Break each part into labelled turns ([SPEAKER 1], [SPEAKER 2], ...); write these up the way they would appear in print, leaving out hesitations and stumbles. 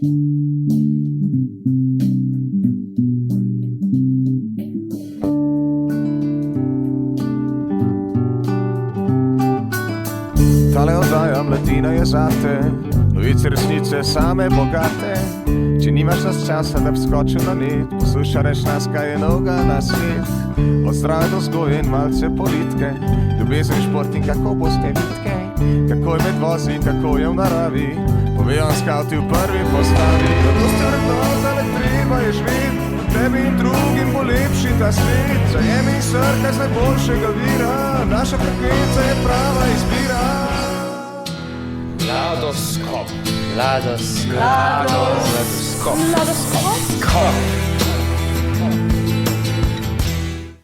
[SPEAKER 1] Tale oddaja Mladina je zate, novice resnice same bogate. Če nimaš nas časa, da bi skočil na net, poslušaj reč nas, kaj je novega na svet. Od zdrave do vzgoje in malce politike, ljubezen, šport in kako boste bitke, kako je med vozi, kako je v naravi, povejo skavti v prvi postavi. Zato ste vrednota, le treba je živeti, tebi in drugim bo lepši ta svet. Zajemi in srkaj z najboljšega vira, naša frekvenca je prava izbira.
[SPEAKER 2] Mladoskop.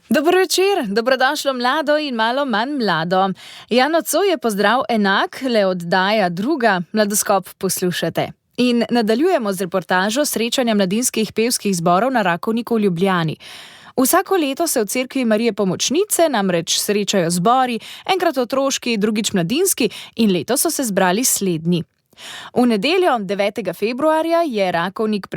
[SPEAKER 3] Dober večer, dobrodošlo mlado in malo manj mlado. Ja, nocoj je pozdrav enak, le oddaja druga, Mladoskop poslušate. In nadaljujemo z reportažo srečanja mladinskih pevskih zborov na Rakovniku v Ljubljani. Vsako leto se v Cerkvi Marije Pomočnice namreč srečajo zbori, enkrat otroški, drugič mladinski, in letos so se zbrali slednji. V nedeljo, 9. februarja, je Rakovnik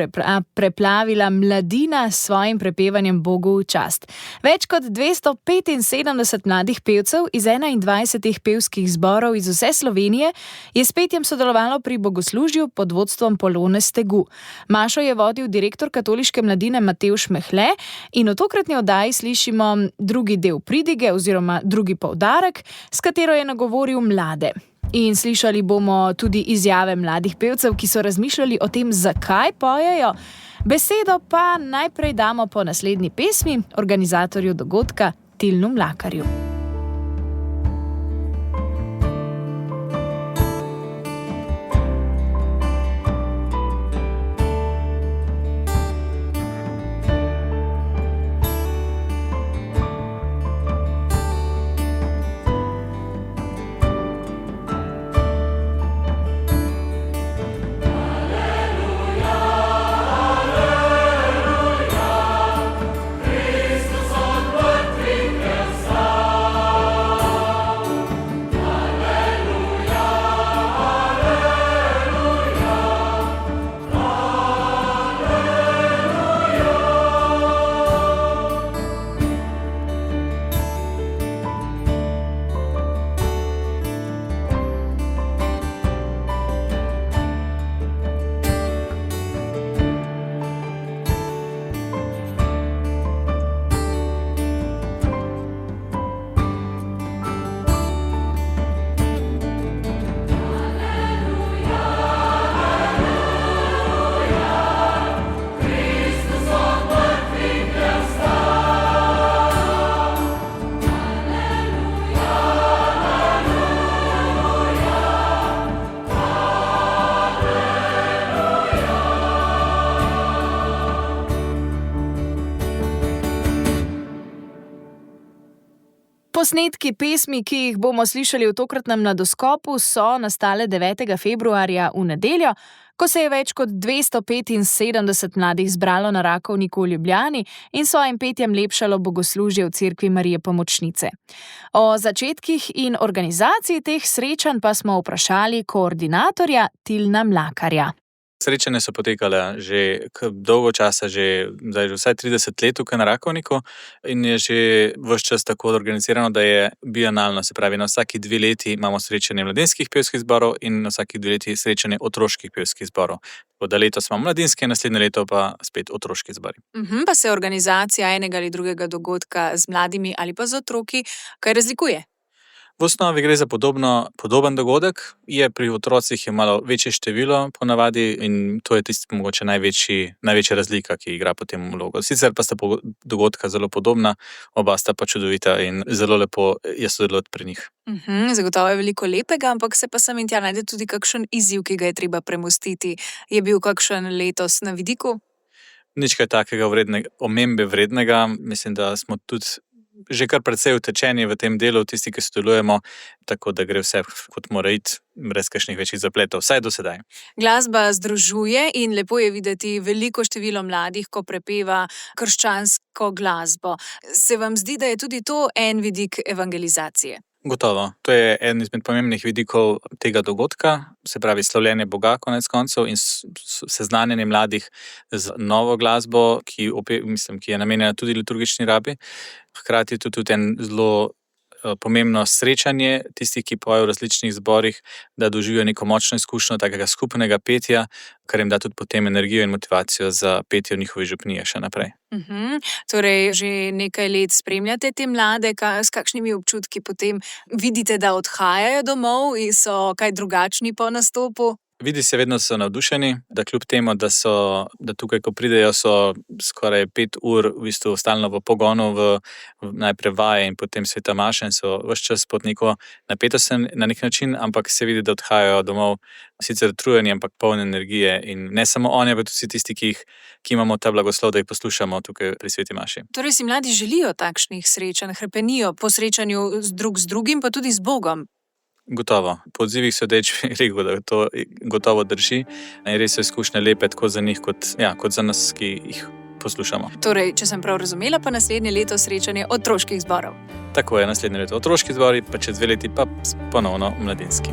[SPEAKER 3] preplavila mladina s svojim prepevanjem Bogu v čast. Več kot 275 mladih pevcev iz 21 pevskih zborov iz vse Slovenije je s petjem sodelovalo pri bogoslužju pod vodstvom Polone Stegu. Mašo je vodil direktor katoliške mladine Matevž Mehle in v tokratni oddaji slišimo drugi del pridige oziroma drugi poudarek, s katero je nagovoril mlade. In slišali bomo tudi izjave mladih pevcev, ki so razmišljali o tem, zakaj pojejo. Besedo pa najprej damo po naslednji pesmi organizatorju dogodka Tilnu Mlakarju. Posnetki pesmi, ki jih bomo slišali v tokratnem Mladoskopu, so nastale 9. februarja v nedeljo, ko se je več kot 275 mladih zbralo na Rakovniku v Ljubljani in svojim petjem lepšalo bogoslužje v Cerkvi Marije Pomočnice. O začetkih in organizaciji teh srečanj pa smo vprašali koordinatorja Tilna Mlakarja.
[SPEAKER 4] Srečanja so potekale že dolgo časa, zdaj vsaj 30 let tukaj na Rakovniku in je že ves čas tako organizirano, da je bienalno, se pravi na vsaki 2 leti imamo srečanje mladinskih pevskih zborov in na vsaki 2 leti srečanje otroških pevskih zborov. Tako da letos imamo mladinske, naslednje leto pa spet otroški zbori.
[SPEAKER 3] Pa se organizacija enega ali drugega dogodka z mladimi ali pa z otroki kaj razlikuje?
[SPEAKER 4] V osnovi gre za podoben dogodek, je pri otrocih je malo večje število ponavadi in to je tisti mogoče največja razlika, ki igra potem vlogo. Sicer pa sta dogodka zelo podobna, oba sta pa čudovita in zelo lepo je sodelovati pri njih.
[SPEAKER 3] Zagotovo je veliko lepega, ampak se pa sem in tja najde tudi kakšen izziv, ki ga je treba premostiti. Je bil kakšen letos na vidiku?
[SPEAKER 4] Nič kaj takega omembe vrednega, mislim, da smo tudi že kar precej utečeni v tem delu, tisti, ki sodelujemo, tako da gre vse kot mora iti, brez kakšnih večjih zapletov, vsaj do sedaj.
[SPEAKER 3] Glasba združuje in lepo je videti veliko število mladih, ko prepeva krščansko glasbo. Se vam zdi, da je tudi to en vidik evangelizacije?
[SPEAKER 4] Gotovo. To je eden izmed pomembnih vidikov tega dogodka, se pravi slavljenje Boga konec koncev in seznanjanje mladih z novo glasbo, ki je namenjena tudi liturgični rabi. Hkrati je to tudi en zelo pomembno srečanje tistih, ki pojejo v različnih zborih, da doživijo neko močno izkušnjo takega skupnega petja, kar jim da tudi potem energijo in motivacijo za petje v njihovi župniji še naprej.
[SPEAKER 2] Torej, že nekaj let spremljate te mlade, s kakšnimi občutki potem vidite, da odhajajo domov in so kaj drugačni po nastopu?
[SPEAKER 4] Vidi se, vedno so navdušeni, da kljub temu, da tukaj, ko pridejo, so skoraj 5 ur v bistvu stalno v pogonu, najprej vaje in potem sveta maša in so ves čas pod neko napetostjo na nek način, ampak se vidi, da odhajajo domov sicer utrujeni, ampak polni energije in ne samo oni, ampak tudi vsi tisti, ki imamo ta blagoslov, da jih poslušamo tukaj pri sveti maši.
[SPEAKER 2] Torej si mladi želijo takšnih srečanj, hrepenijo po srečanju z drugim, pa tudi z Bogom.
[SPEAKER 4] Gotovo. Po odzivih sodeč bi rekel, da to gotovo drži. In res so izkušnje lepe tako za njih, kot za nas, ki jih poslušamo.
[SPEAKER 2] Torej, če sem prav razumela, pa naslednje leto srečanje otroških zborov.
[SPEAKER 4] Tako je, naslednje leto otroški zbori, pa čez 2 leti pa ponovno mladinski.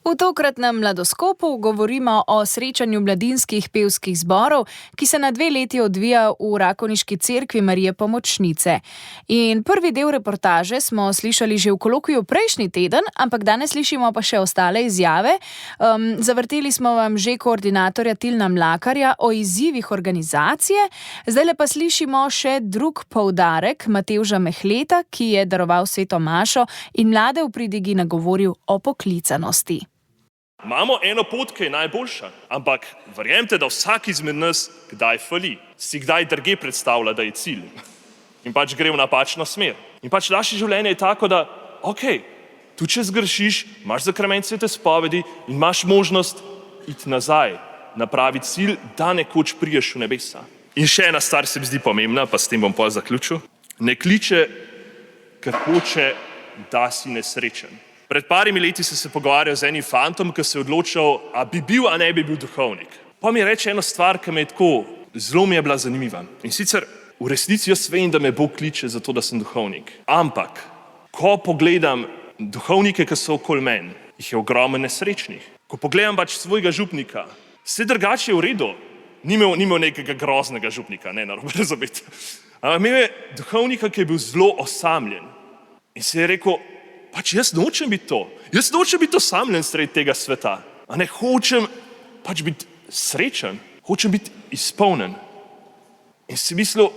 [SPEAKER 3] V tokratnem Mladoskopu govorimo o srečanju mladinskih pevskih zborov, ki se na 2 leti odvija v Rakovniški cerkvi Marije Pomočnice. In prvi del reportaže smo slišali že v kolokviju prejšnji teden, ampak danes slišimo pa še ostale izjave. Zavrteli smo vam že koordinatorja Tilna Mlakarja o izzivih organizacije, zdaj pa slišimo še drug poudarek Matevža Mehleta, ki je daroval sveto mašo in mlade v pridigi nagovoril o poklicanosti.
[SPEAKER 5] Imamo eno pot, ki je najboljša, ampak verjemite, da vsak izmed nas kdaj fali, si kdaj drugje predstavlja, da je cilj in pač gre v napačno smer. In pač naše življenje je tako, da tu če zgrešiš, imaš zakrament svete spovedi in imaš možnost iti nazaj na pravi cilj, da nekoč priješ v nebesa. In še ena stvar se mi zdi pomembna, pa s tem bom pol zaključil. Ne kliče, ker hoče, da si nesrečen. Pred parimi leti sem se pogovarjal z enim fantom, ki se je odločil, a bi bil, a ne bi bil duhovnik. Pa mi reče eno stvar, ki me je tako, zelo mi je bila zanimiva. In sicer, v resnici jaz vem, da me Bog kliče za to, da sem duhovnik. Ampak, ko pogledam duhovnike, ki so okoli meni, jih je ogromno nesrečnih. Ko pogledam pač svojega župnika, vse drugače je v redu. Ni imel nekega groznega župnika, ne narobe razumeti. Ampak imel je duhovnika, ki je bil zelo osamljen. In se je rekel, pač jaz nočem biti to. Jaz nočem biti osamljen sredi tega sveta. A ne hočem pač biti srečen, hočem biti izpolnjen. In si mislil,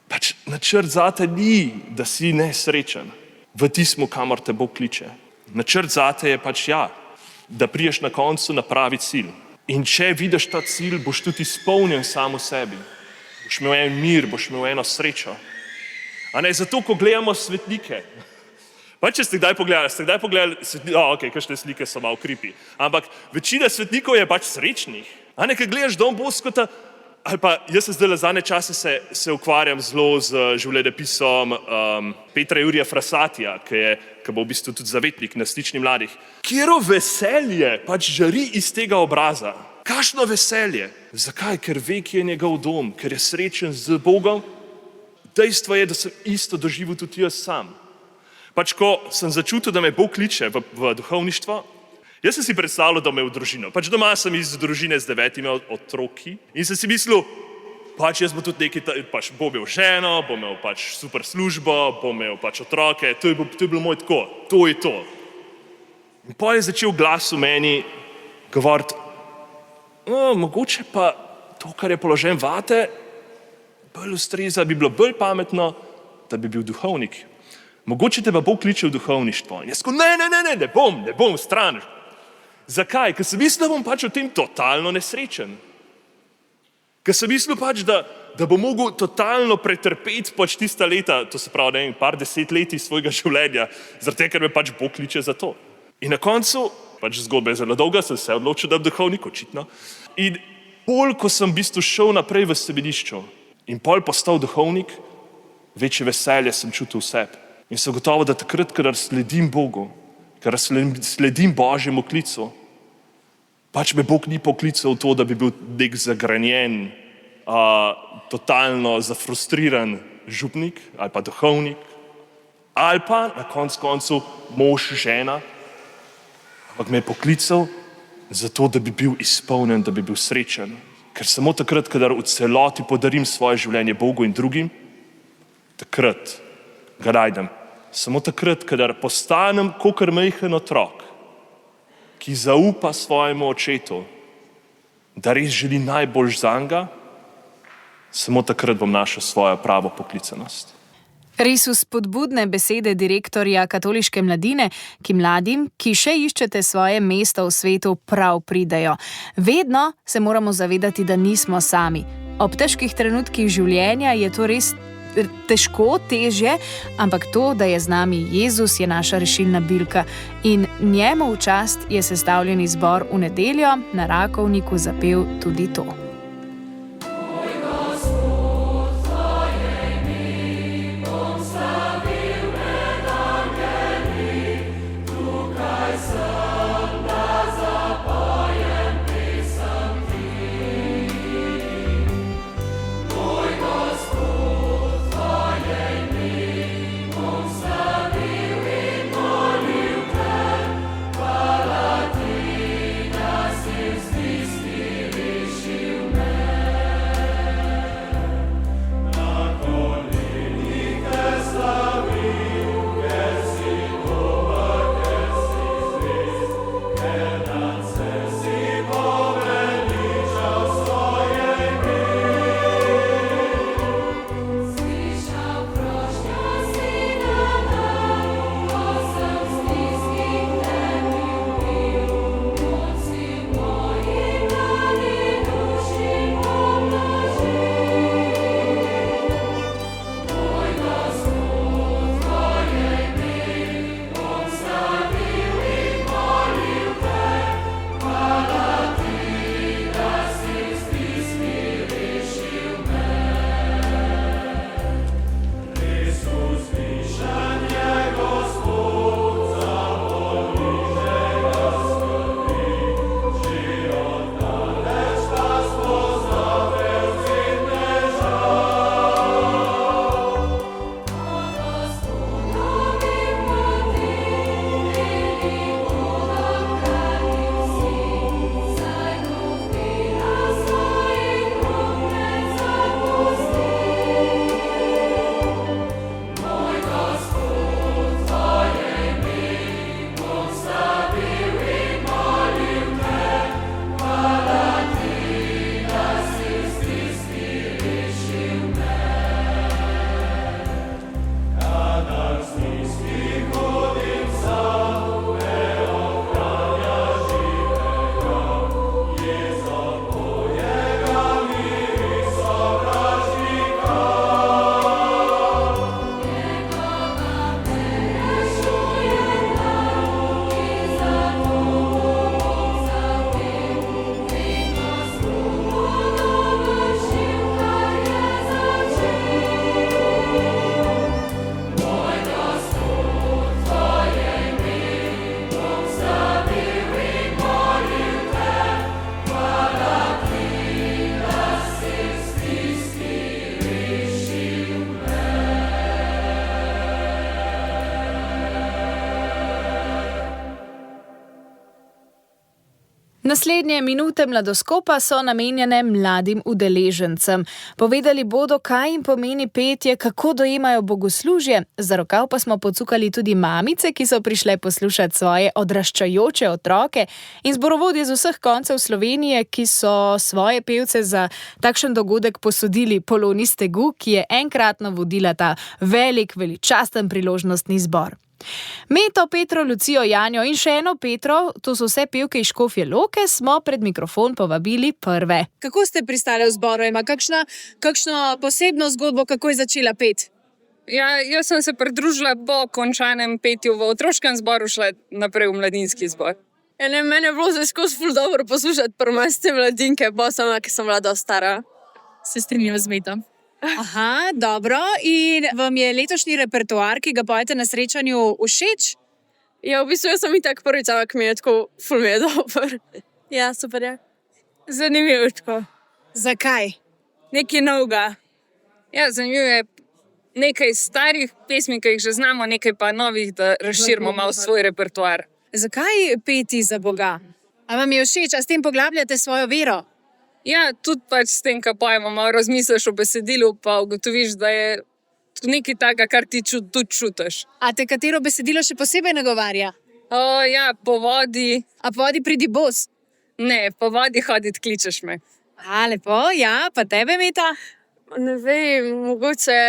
[SPEAKER 5] pač načrt zate ni, da si nesrečen v tistem, kamor te Bog kliče. Načrt zate je pač da priješ na koncu na pravi cilj. In če vidiš ta cilj, boš tudi izpolnjen sam v sebi. Boš imel en mir, boš imel eno srečo. A ne, zato, ko gledamo svetnike, pa če ste kdaj pogledali svetnike, okej, kakšne slike so malo creepy, ampak večina svetnikov je pač srečnih. A ne, ko gledaš Don Boscota, ali pa jaz se zdaj zadnje čase se ukvarjam zelo z življenjepisom Petra Jurija Frassatija, ki bo v bistvu tudi zavetnik na Stični mladih. Kjero veselje pač žari iz tega obraza. Kakšno veselje. Zakaj? Ker ve, kje je njegov dom, ker je srečen z Bogom. Dejstvo je, da sem isto doživel tudi jaz sam. Pač ko sem začutil, da me Bog kliče v duhovništvo, jaz sem si predstavljal, da me v družino. Pač doma sem iz družine z 9 otroki in sem si mislil, pač jaz bom tudi nekaj, pač bom imel ženo, bom imel pač super službo, bom imel pač otroke, to je bilo moj tako, to je to. In potem je začel glas v meni govoriti, mogoče pa to, kar je položen vate, bolj ustreza, bi bilo bolj pametno, da bi bil duhovnik. Mogoče te pa Bog kliče v duhovništvo. In jaz ko, ne bom stran. Zakaj? Ker sem mislil, da bom pač v tem totalno nesrečen. Ker sem mislil pač, da bom mogel totalno pretrpeti pač tista leta, to se pravi, par 10 let svojega življenja, zaradi tega, ker me pač Bog kliče za to. In na koncu, pač zgodba je zelo dolga, sem se odločil, da bom duhovnik, očitno. In bolj, ko sem v bistvu šel naprej v sebedišču in pol postal duhovnik, večje veselje sem čutil v sebi. In sem gotovo, da takrat, kadar sledim Bogu, kadar sledim Božjemu klicu, pač me Bog ni poklical v to, da bi bil nek zagranjen, totalno zafrustriran župnik ali pa duhovnik, ali pa na koncu mož, žena, ampak me je poklical zato, da bi bil izpolnjen, da bi bil srečen. Ker samo takrat, kadar v celoti podarim svoje življenje Bogu in drugim, takrat ga najdem. Samo takrat, kadar postanem kakor majhen otrok, ki zaupa svojemu očetu, da res želi najboljš zanj, samo takrat bom našel svojo pravo poklicanost.
[SPEAKER 3] Res vzpodbudne besede direktorja Katoliške mladine, ki mladim, ki še iščete svoje mesto v svetu, prav pridejo. Vedno se moramo zavedati, da nismo sami. Ob težkih trenutkih življenja je to res težko, težje, ampak to, da je z nami Jezus, je naša rešilna bilka in njemu v čast je sestavljeni zbor v nedeljo na Rakovniku zapel tudi to.
[SPEAKER 6] You
[SPEAKER 3] Naslednje minute Mladoskopa so namenjene mladim udeležencem. Povedali bodo, kaj jim pomeni petje, kako dojemajo bogoslužje. Za rokav pa smo pocukali tudi mamice, ki so prišle poslušati svoje odraščajoče otroke, in zborovodje z vseh koncev Slovenije, ki so svoje pevce za takšen dogodek posodili Poloni Stegu, ki je enkratno vodila ta velik, veličasten priložnostni zbor. Meto, Petro, Lucijo, Janjo in še eno Petro, to so vse pevke iz Škofje Loke, smo pred mikrofon povabili prve.
[SPEAKER 2] Kako ste pristali v zboru? Ima kakšno posebno zgodbo, kako je začela peti?
[SPEAKER 6] Ja, jaz sem se pridružila po končanem petju v otroškem zboru, šla naprej v mladinski zbor.
[SPEAKER 7] Mene je bilo zdaj skozi ful dobro poslušati prmaste mladinke, pa sama, ki sem bila dosti stara. Se strinjam z Metom.
[SPEAKER 2] Aha, dobro. In vam je letošnji repertoar, ki ga pojete na srečanju, všeč?
[SPEAKER 7] Ja, v bistvu jaz sem itak prvič, ampak mi je tako ful mi je dober. Ja, super je. Zanimivo tako.
[SPEAKER 2] Zakaj?
[SPEAKER 7] Nekaj novega.
[SPEAKER 6] Ja, zanimivo je nekaj starih pesmi, ki jih že znamo, nekaj pa novih, da razširimo malo svoj repertoar.
[SPEAKER 2] Zakaj peti za Boga? A vam je všeč, a s tem poglabljate svojo vero?
[SPEAKER 6] Ja, tudi pač s tem, ko pojemo, malo razmisliš o besedilu, pa ugotoviš, da je to nekaj takega, kar ti tudi čutiš.
[SPEAKER 2] A te katero besedilo še posebej nagovarja?
[SPEAKER 6] Ja, po vodi.
[SPEAKER 2] A po vodi pridi bos?
[SPEAKER 6] Ne, po vodi hoditi kličeš me.
[SPEAKER 2] A, lepo, ja, pa tebe, Meta?
[SPEAKER 7] Ne vem, mogoče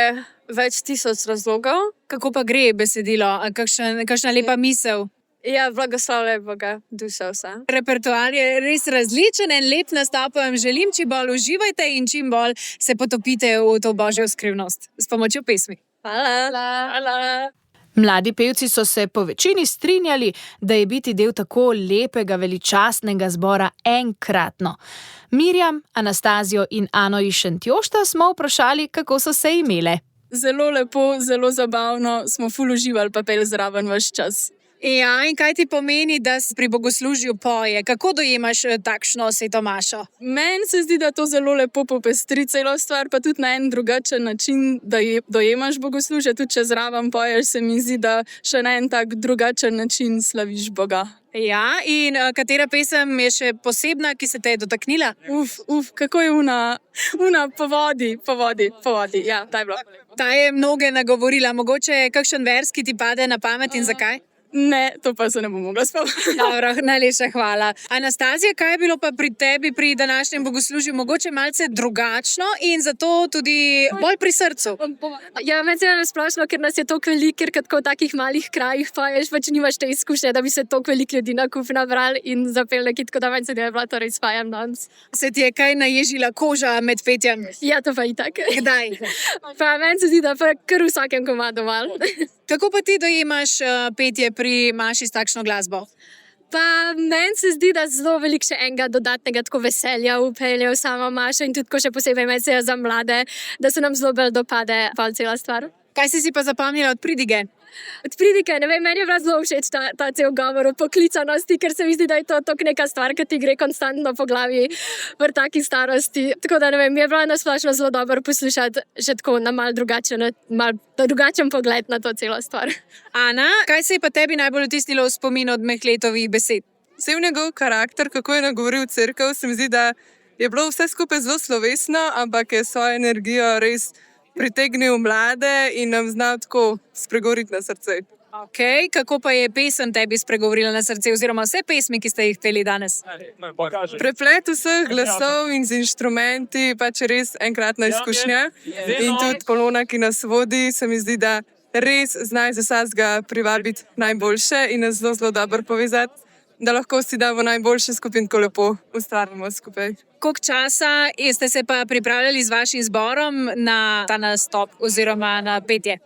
[SPEAKER 7] več tisoč razlogov.
[SPEAKER 2] Kako pa gre besedilo? A kakšna lepa misel?
[SPEAKER 7] Ja, blagoslavljaj Boga, duša vsa.
[SPEAKER 2] Repertoar je res različen in lep nastop vam želim, čim bolj uživajte in čim bolj se potopite v to božjo skrivnost s pomočjo pesmi.
[SPEAKER 7] Hvala.
[SPEAKER 3] Mladi pevci so se po večini strinjali, da je biti del tako lepega, veličastnega zbora enkratno. Mirjam, Anastazijo in Ano iz Šentjošta smo vprašali, kako so se imele.
[SPEAKER 8] Zelo lepo, zelo zabavno, smo ful uživali pa pel zraven vaš čas.
[SPEAKER 2] Ja, in kaj ti pomeni, da se pri bogoslužju poje? Kako dojemaš takšno sveto mašo?
[SPEAKER 8] Meni se zdi, da to zelo lepo popestri celo stvar, pa tudi na en drugačen način, da dojemaš bogoslužje. Tudi če zraven poješ, se mi zdi, da še na en tak drugačen način slaviš Boga.
[SPEAKER 2] Ja, in katera pesem je še posebna, ki se te je dotaknila?
[SPEAKER 8] Kako je una po vodi, ja, ta je bila.
[SPEAKER 2] Ta je mnoge nagovorila, mogoče je kakšen vers, ki ti pade na pamet in zakaj?
[SPEAKER 8] Ne, to pa se ne bom mogla spomniti.
[SPEAKER 2] Dobro, najlepša hvala. Anastazija, kaj je bilo pa pri tebi pri današnjem bogoslužju mogoče malce drugačno in zato tudi bolj pri srcu?
[SPEAKER 7] Ja, meni se je splošno, ker nas je toliko veliko, ker tako v takih malih krajih poješ, pač nimaš te izkušnje, da bi se toliko veliko ljudi na kup nabrali in zapeli nekaj, tako da meni se je bila torej spajam danes.
[SPEAKER 2] Se ti je kaj naježila koža med petjem?
[SPEAKER 7] Ja, to pa itak.
[SPEAKER 2] Kdaj?
[SPEAKER 7] Pa meni se zdi, da pa kar v vsakem komadu malo.
[SPEAKER 2] Kako pa ti dojemaš petje pri maši s takšno glasbo?
[SPEAKER 7] Pa meni se zdi, da zelo veliko še enega dodatnega tako veselja upelje v samo mašo in tudi ko še posebej meni se je za mlade, da se nam zelo bolj dopade pa cela stvar.
[SPEAKER 2] Kaj si pa zapomnila od pridige?
[SPEAKER 7] Od pridike, ne vem, meni je bila zelo všeč ta cel govor o poklicanosti, ker se mi zdi, da je to neka stvar, ki ti gre konstantno po glavi v taki starosti. Tako da ne vem, mi je bilo nasplošno zelo dobro poslušati že tako na mal drugačen pogled na to celo stvar.
[SPEAKER 2] Ana, kaj se je pa tebi najbolj vtisnilo v spomin od Mehletovih besed?
[SPEAKER 9] Vse v njegov karakter, kako je nagovoril cerkev, se mi zdi, da je bilo vse skupaj zelo slovesno, ampak je svojo energijo res pritegnil mlade in nam znal tako spregovoriti na srce.
[SPEAKER 2] Okay, kako pa je pesem tebi spregovorila na srce, oziroma vse pesmi, ki ste jih peli danes?
[SPEAKER 9] Preplet vseh glasov in z inštrumenti pač je res enkratna izkušnja. In tudi Polona, ki nas vodi, se mi zdi, da res zna iz vsega privabiti najboljše in nas zelo dobro povezati, da lahko si damo najboljše skupaj in tako lepo ustvarjamo skupaj.
[SPEAKER 2] Koliko časa ste se pa pripravljali z vašim zborom na ta nastop oziroma na petje?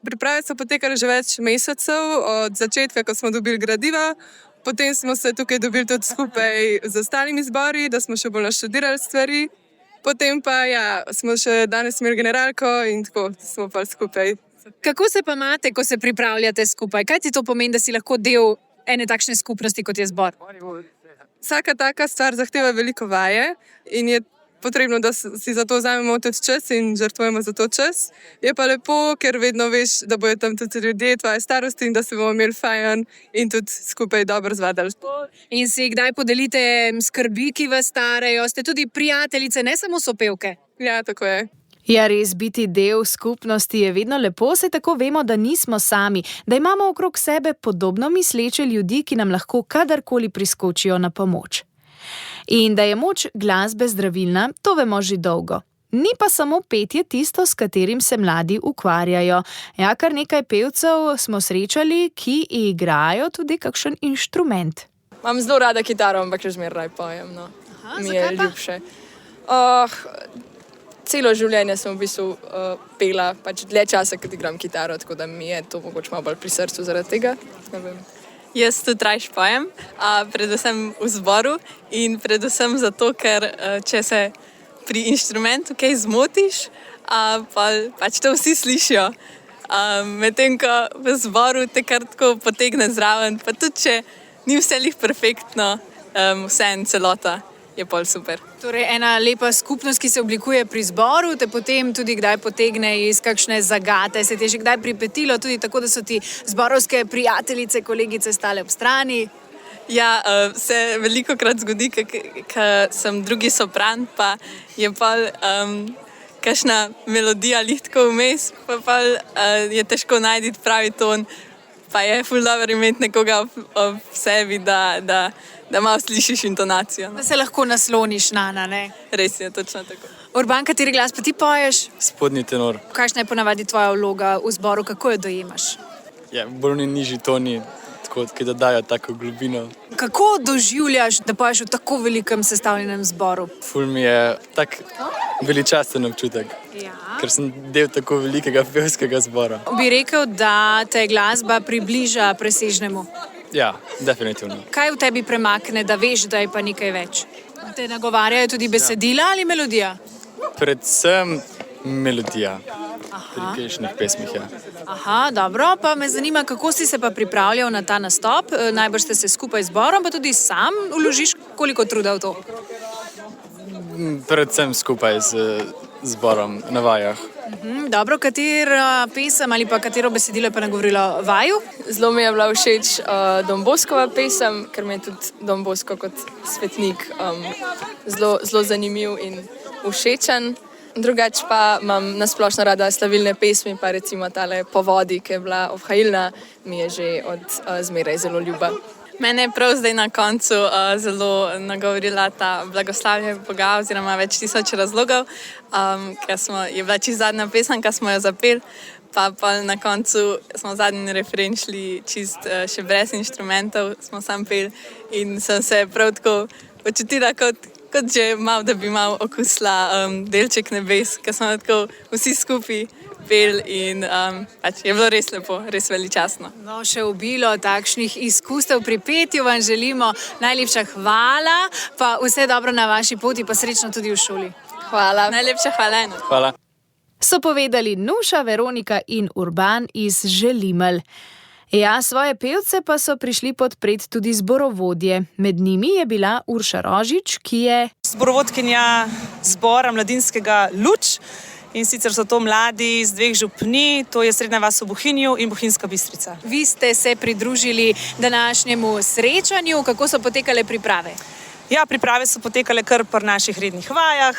[SPEAKER 9] Priprave so potekale že več mesecev, od začetka, ko smo dobili gradiva, potem smo se tukaj dobili tudi skupaj z ostalimi zbori, da smo še bolj naštudirali stvari, potem pa smo še danes imeli generalko in tako smo pa skupaj.
[SPEAKER 2] Kako se pa imate, ko se pripravljate skupaj? Kaj ti to pomeni, da si lahko del ene takšne skupnosti, kot je zbor?
[SPEAKER 9] Vsaka taka stvar zahteva veliko vaje in je potrebno, da si za to vzamemo tudi čas in žrtvujemo za to čas. Je pa lepo, ker vedno veš, da bodo tam tudi ljudje tvoje starosti in da se bomo imeli fajn in tudi skupaj dobro zvadali.
[SPEAKER 2] In si kdaj podelite skrbi, ki vas starejo? Ste tudi prijateljice, ne samo sopevke.
[SPEAKER 9] Ja, tako je.
[SPEAKER 3] Ja, res biti del skupnosti je vedno lepo, saj tako vemo, da nismo sami, da imamo okrog sebe podobno misleče ljudi, ki nam lahko kadarkoli priskočijo na pomoč. In da je moč glasbe zdravilna, to vemo že dolgo. Ni pa samo petje tisto, s katerim se mladi ukvarjajo. Ja, kar nekaj pevcev smo srečali, ki igrajo tudi kakšen inštrument.
[SPEAKER 10] Imam zelo rada kitaro, ampak še zmeraj pojem. No. Mi je ljubše. Celo življenje sem v bistvu pela, pač dlje časa, kad igram kitaro, tako da mi je to mogoče malo bolj pri srcu zaradi tega. Ne vem.
[SPEAKER 11] Jaz tudi rajš pojem, predvsem v zboru in predvsem zato, ker če se pri inštrumentu kaj zmotiš, pač to vsi slišijo. Medtem ko v zboru te kar tako potegne zraven, pa tudi če ni vse lih perfektno, vse en celota je pol super.
[SPEAKER 2] Torej, ena lepa skupnost, ki se oblikuje pri zboru, te potem tudi kdaj potegne iz kakšne zagate. Se ti je že kdaj pripetilo, tudi tako, da so ti zborovske prijateljice, kolegice stale ob strani?
[SPEAKER 11] Ja, se velikokrat zgodi, ker sem drugi sopran, pa je pa kakšna melodija lihtko vmes, pa je težko najti pravi ton, pa je ful dobro imeti nekoga ob sebi, da malo slišiš intonacijo.
[SPEAKER 2] Da se lahko nasloniš na, ne?
[SPEAKER 11] Res je, točno tako.
[SPEAKER 2] Urban, kateri glas pa ti poješ?
[SPEAKER 12] Spodnji tenor.
[SPEAKER 2] Kakšna je ponavadi tvoja vloga v zboru, kako jo dojemaš?
[SPEAKER 12] Ja, bolj nižji toni, tako ki dodajo tako globino.
[SPEAKER 2] Kako doživljaš, da poješ v tako velikem sestavljenem zboru?
[SPEAKER 12] Ful mi je tak veličasten občutek, ker sem del tako velikega pevskega zbora.
[SPEAKER 2] Bi rekel, da te glasba približa presežnemu?
[SPEAKER 12] Ja, definitivno.
[SPEAKER 2] Kaj v tebi premakne, da veš, da je pa nekaj več? Te nagovarjajo tudi besedila ali melodija?
[SPEAKER 12] Predvsem melodija. Pri kakšnih pesmih, ja.
[SPEAKER 2] Aha, dobro, pa me zanima, kako si se pa pripravljal na ta nastop. Najbrž ste se skupaj z zborom, pa tudi sam vložiš koliko truda v to?
[SPEAKER 12] Predvsem skupaj z zborom na vajah.
[SPEAKER 2] Dobro, katera pesem ali pa katero besedilo je pa nagovorilo vaju?
[SPEAKER 10] Zelo mi je bila všeč Don Boskova pesem, ker mi je tudi Don Bosko kot svetnik zelo zanimiv in všečen. Drugače pa imam nasplošno rada slavilne pesmi, pa recimo tale Po vodi, ki je bila obhajilna, mi je že od zmeraj zelo ljuba.
[SPEAKER 11] Mene je prav zdaj na koncu zelo nagovorila ta blagoslavje Boga oziroma več tisoč razlogov, ker je bila čisto zadnja pesem, ki smo jo zapeli, pa na koncu smo zadnji refren šli čist še brez inštrumentov, smo sam peli in sem se prav tako počutila kot že malo, da bi malo okusila delček nebes, ker smo tako vsi skupaj peli in pač je bilo res lepo, res veličastno.
[SPEAKER 2] No, še obilo takšnih izkustev pri petju vam želimo. Najlepša hvala, pa vse dobro na vaši poti, pa srečno tudi v šoli.
[SPEAKER 11] Hvala. Najlepša hvala.
[SPEAKER 12] Hvala.
[SPEAKER 3] So povedali Nuša, Veronika in Urban iz Želimelj. Ja, svoje pevce pa so prišli podpreti tudi zborovodje. Med njimi je bila Urša Rožič, ki je
[SPEAKER 13] zborovodkinja zbora mladinskega Luč. In sicer so to mladi iz dveh župni, to je Srednja vas v Bohinju in Bohinjska Bistrica.
[SPEAKER 2] Vi ste se pridružili današnjemu srečanju, kako so potekale priprave?
[SPEAKER 13] Ja, priprave so potekale kar pri naših rednih vajah.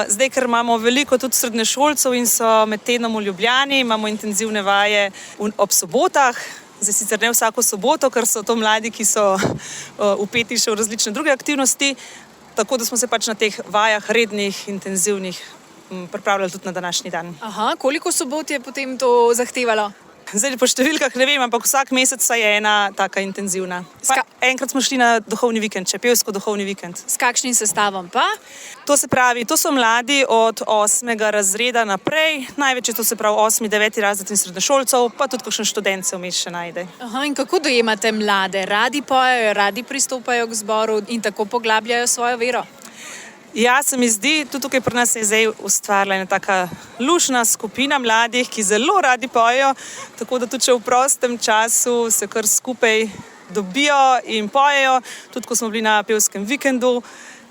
[SPEAKER 13] Zdaj, ker imamo veliko tudi srednješolcev in so med tednom v Ljubljani, imamo intenzivne vaje ob sobotah. Zdaj sicer ne vsako soboto, ker so to mladi, ki so vpeti še v različne druge aktivnosti, tako da smo se pač na teh vajah rednih, intenzivnih pripravljali tudi na današnji dan.
[SPEAKER 2] Aha, koliko sobot je potem to zahtevalo?
[SPEAKER 13] Zdaj po številkah ne vem, ampak vsak mesec je ena taka intenzivna. Enkrat smo šli na duhovni vikend, pevsko duhovni vikend.
[SPEAKER 2] S kakšnim sestavom pa?
[SPEAKER 13] To se pravi, to so mladi od 8. razreda naprej, največ je to se pravi 8., 9. razred in srednješolcev, pa tudi kakšen študent se vmes še najde.
[SPEAKER 2] Aha, in kako dojemate mlade? Radi pojejo, radi pristopajo k zboru in tako poglabljajo svojo vero?
[SPEAKER 13] Ja, se mi zdi, tudi tukaj pri nas se je zdaj ustvarila ena taka lušna skupina mladih, ki zelo radi pojejo, tako da tudi če v prostem času se kar skupaj dobijo in pojejo. Tudi ko smo bili na pevskem vikendu,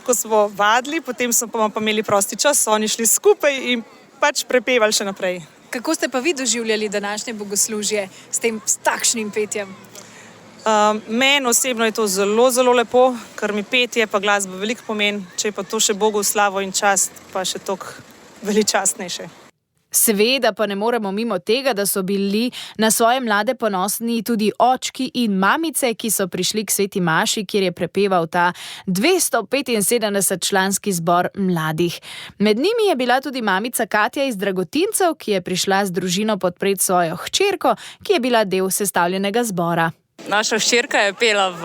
[SPEAKER 13] ko smo vadili, potem smo pa imeli prosti čas, so oni šli skupaj in pač prepevali še naprej.
[SPEAKER 2] Kako ste pa vi doživljali današnje bogoslužje s takšnim petjem?
[SPEAKER 13] Meni osebno je to zelo, zelo lepo, ker mi petje pa glasba veliko pomeni, če je pa to še Bogu v slavo in čast, pa še toliko veličastnejše.
[SPEAKER 3] Seveda pa ne moremo mimo tega, da so bili na svoje mlade ponosni tudi očki in mamice, ki so prišli k sveti maši, kjer je prepeval ta 275-članski zbor mladih. Med njimi je bila tudi mamica Katja iz Dragotincev, ki je prišla z družino podpret svojo hčerko, ki je bila del sestavljenega zbora.
[SPEAKER 14] Naša hčerka je pela v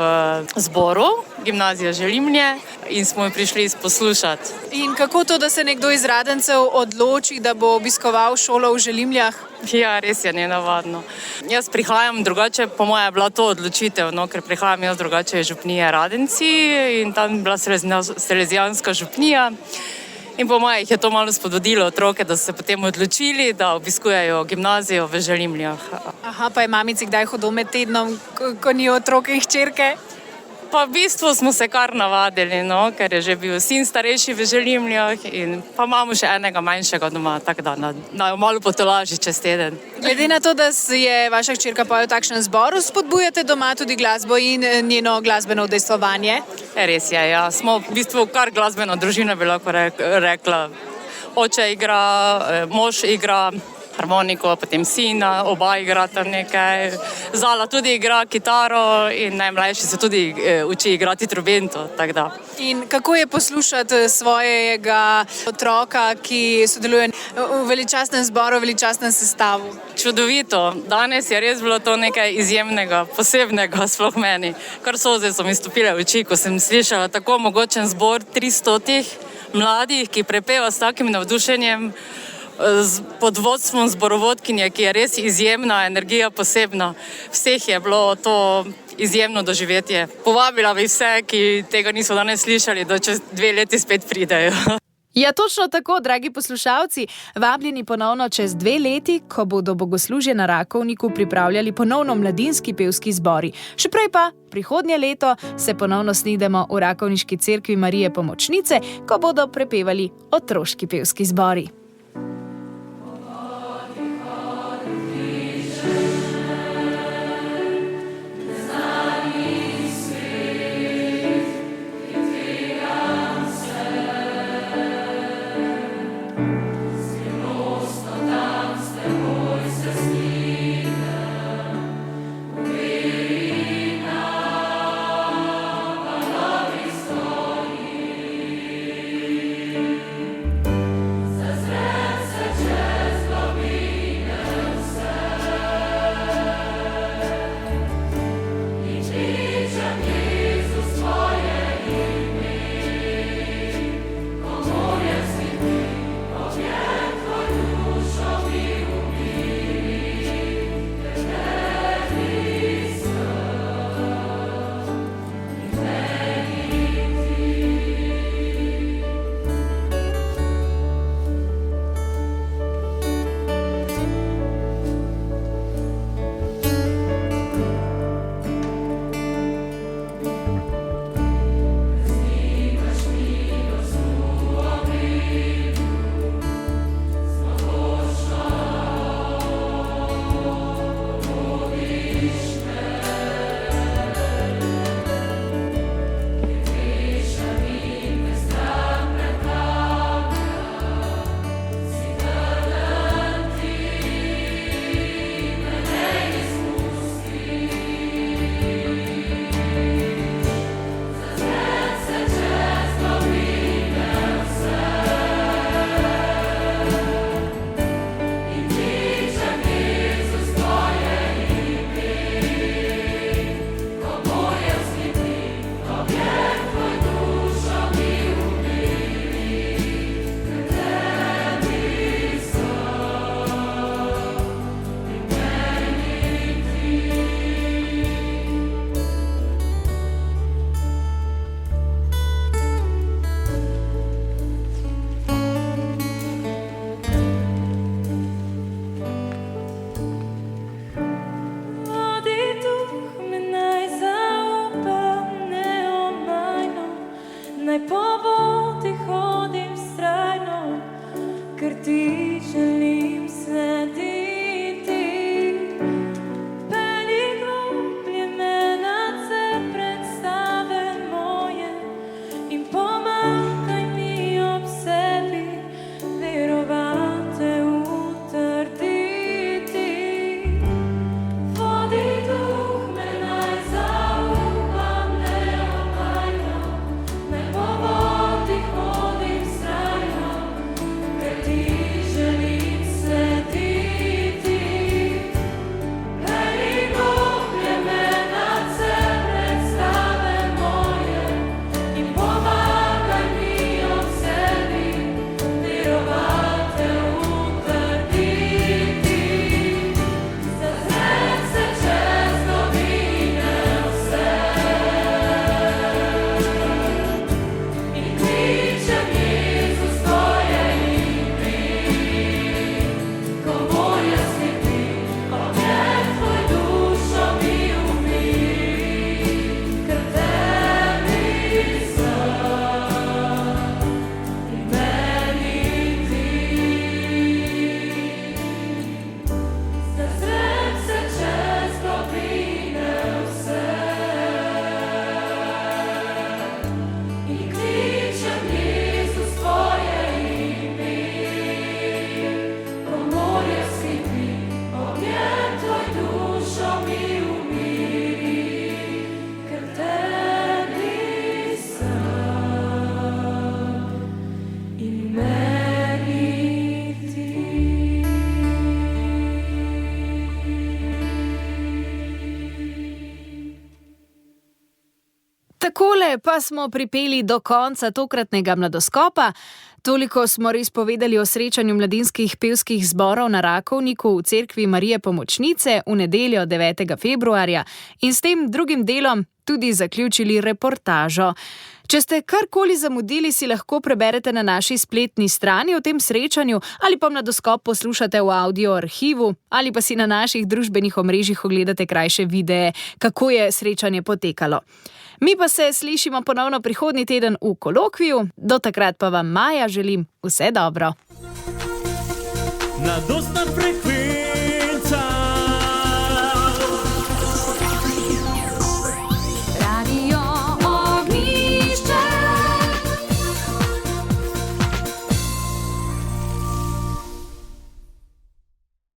[SPEAKER 14] zboru Gimnazije Želimlje in smo jo prišli poslušati.
[SPEAKER 2] In kako to, da se nekdo iz Radencev odloči, da bo obiskoval šolo v Želimljah?
[SPEAKER 14] Ja, res je nenavadno. Jaz prihajam drugače, po moje je bila to odločitev, ker prihajam jaz drugače iz župnije Radenci in tam je bila Salezijanska župnija. In po moje jih je to malo spodbudilo otroke, da so se potem odločili, da obiskujejo gimnazijo v Želimljah.
[SPEAKER 2] Aha, pa je mamici kdaj hodil med tednom, ko ni otroke in hčerke?
[SPEAKER 14] Pa v bistvu smo se kar navadili, ker je že bil sin starejši v Želimljah in pa imamo še enega manjšega doma, tako da naj malo potolaži čez teden.
[SPEAKER 2] Glede na to, da je vaša hčerka pojel v takšnem zboru, spodbujate doma tudi glasbo in njeno glasbeno udejstvovanje?
[SPEAKER 14] Res je, ja. Smo v bistvu kar glasbena družina, bi lahko rekla. Oče igra, mož igra harmoniko, potem sina, oba igrata nekaj. Zala tudi igra kitaro in najmlajši se tudi uči igrati trobento.
[SPEAKER 2] In kako je poslušati svojega otroka, ki sodeluje v veličastnem zboru, v veličastnem sestavu?
[SPEAKER 14] Čudovito. Danes je res bilo to nekaj izjemnega, posebnega, sploh meni. Kar solze so mi stopile v oči, ko sem slišala tako mogočen zbor 300 mladih, ki prepeva s takim navdušenjem, pod vodstvom zborovodkinje, ki je res izjemna, energija posebna. Vseh je bilo to izjemno doživetje. Povabila bi vse, ki tega niso danes slišali, da čez 2 leti spet pridejo.
[SPEAKER 3] Ja, točno tako, dragi poslušalci. Vabljeni ponovno čez 2 leti, ko bodo bogoslužje na Rakovniku pripravljali ponovno mladinski pevski zbori. Še prej pa, prihodnje leto, se ponovno snidemo v Rakovniški cerkvi Marije Pomočnice, ko bodo prepevali otroški pevski zbori.
[SPEAKER 15] Zazra
[SPEAKER 3] Takole pa smo pripeli do konca tokratnega Mladoskopa. Toliko smo res povedali o srečanju mladinskih pevskih zborov na Rakovniku v cerkvi Marije Pomočnice v nedeljo 9. februarja in s tem drugim delom tudi zaključili reportažo. Če ste karkoli zamudili, si lahko preberete na naši spletni strani o tem srečanju ali pa Mladoskop poslušate v audio arhivu ali pa si na naših družbenih omrežjih ogledate krajše videe, kako je srečanje potekalo. Mi pa se slišimo ponovno prihodnji teden v kolokviju. Do takrat pa vam Maja želim vse dobro.
[SPEAKER 15] Mladostna frekvenca.